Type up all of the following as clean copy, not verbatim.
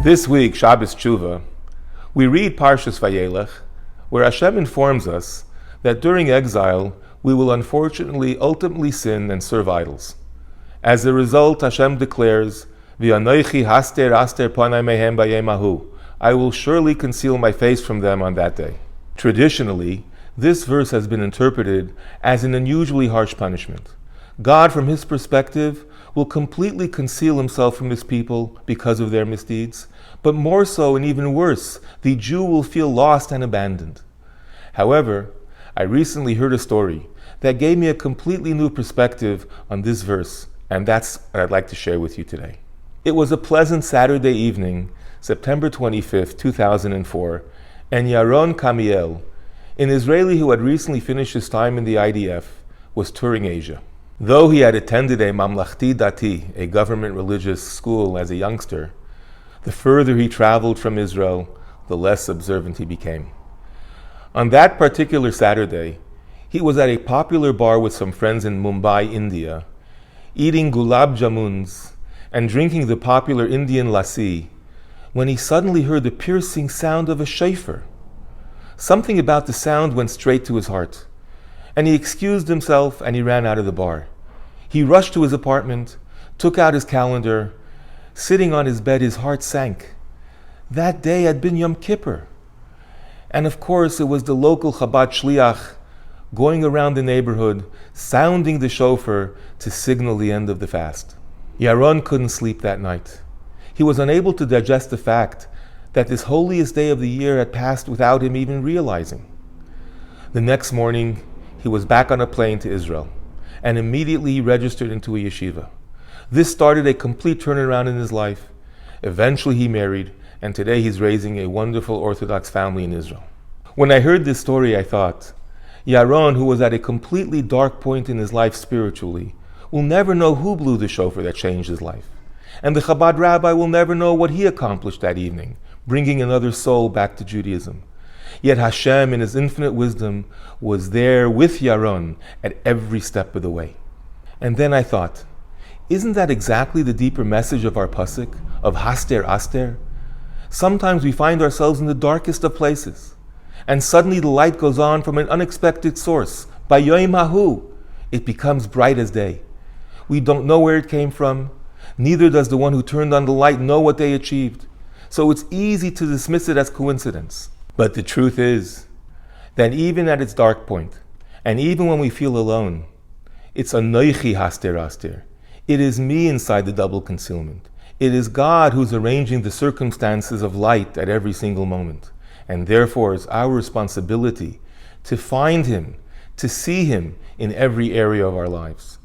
This week, Shabbos Tshuva, we read Parshas Vayeilech, where Hashem informs us that during exile, we will unfortunately ultimately sin and serve idols. As a result, Hashem declares, V'anoichi haster aster panai mehem bayem hahu. I will surely conceal my face from them on that day. Traditionally, this verse has been interpreted as an unusually harsh punishment. God, from his perspective, will completely conceal himself from his people because of their misdeeds, but more so and even worse, the Jew will feel lost and abandoned. However, I recently heard a story that gave me a completely new perspective on this verse, and that's what I'd like to share with you today. It was a pleasant Saturday evening, September 25th, 2004, and Yaron Kamiel, an Israeli who had recently finished his time in the IDF, was touring Asia. Though he had attended a Mamlachti Dati, a government religious school, as a youngster, the further he traveled from Israel, the less observant he became. On that particular Saturday, he was at a popular bar with some friends in Mumbai, India, eating gulab jamuns and drinking the popular Indian lassi, when he suddenly heard the piercing sound of a shofar. Something about the sound went straight to his heart, and he excused himself and he ran out of the bar. He rushed to his apartment, took out his calendar. Sitting on his bed, his heart sank. That day had been Yom Kippur. And of course, it was the local Chabad shliach going around the neighborhood, sounding the shofar to signal the end of the fast. Yaron couldn't sleep that night. He was unable to digest the fact that this holiest day of the year had passed without him even realizing. The next morning, he was back on a plane to Israel, and immediately he registered into a yeshiva. This started a complete turnaround in his life. Eventually he married, and today he's raising a wonderful Orthodox family in Israel. When I heard this story, I thought, Yaron, who was at a completely dark point in his life spiritually, will never know who blew the shofar that changed his life. And the Chabad rabbi will never know what he accomplished that evening, bringing another soul back to Judaism. Yet Hashem, in his infinite wisdom, was there with Yaron at every step of the way. And then I thought, isn't that exactly the deeper message of our pasuk, of Haster Aster? Sometimes we find ourselves in the darkest of places, and suddenly the light goes on from an unexpected source. Bayoim hahu, it becomes bright as day. We don't know where it came from, neither does the one who turned on the light know what they achieved. So it's easy to dismiss it as coincidence. But the truth is that even at its dark point, and even when we feel alone, it's Anoichi Haster Aster. It is me inside the double concealment. It is God who's arranging the circumstances of light at every single moment. And therefore it's our responsibility to find Him, to see Him in every area of our lives.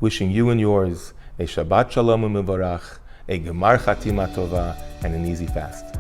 Wishing you and yours a Shabbat Shalom u'Mevarach, a Gemar Chatima Tova, and an easy fast.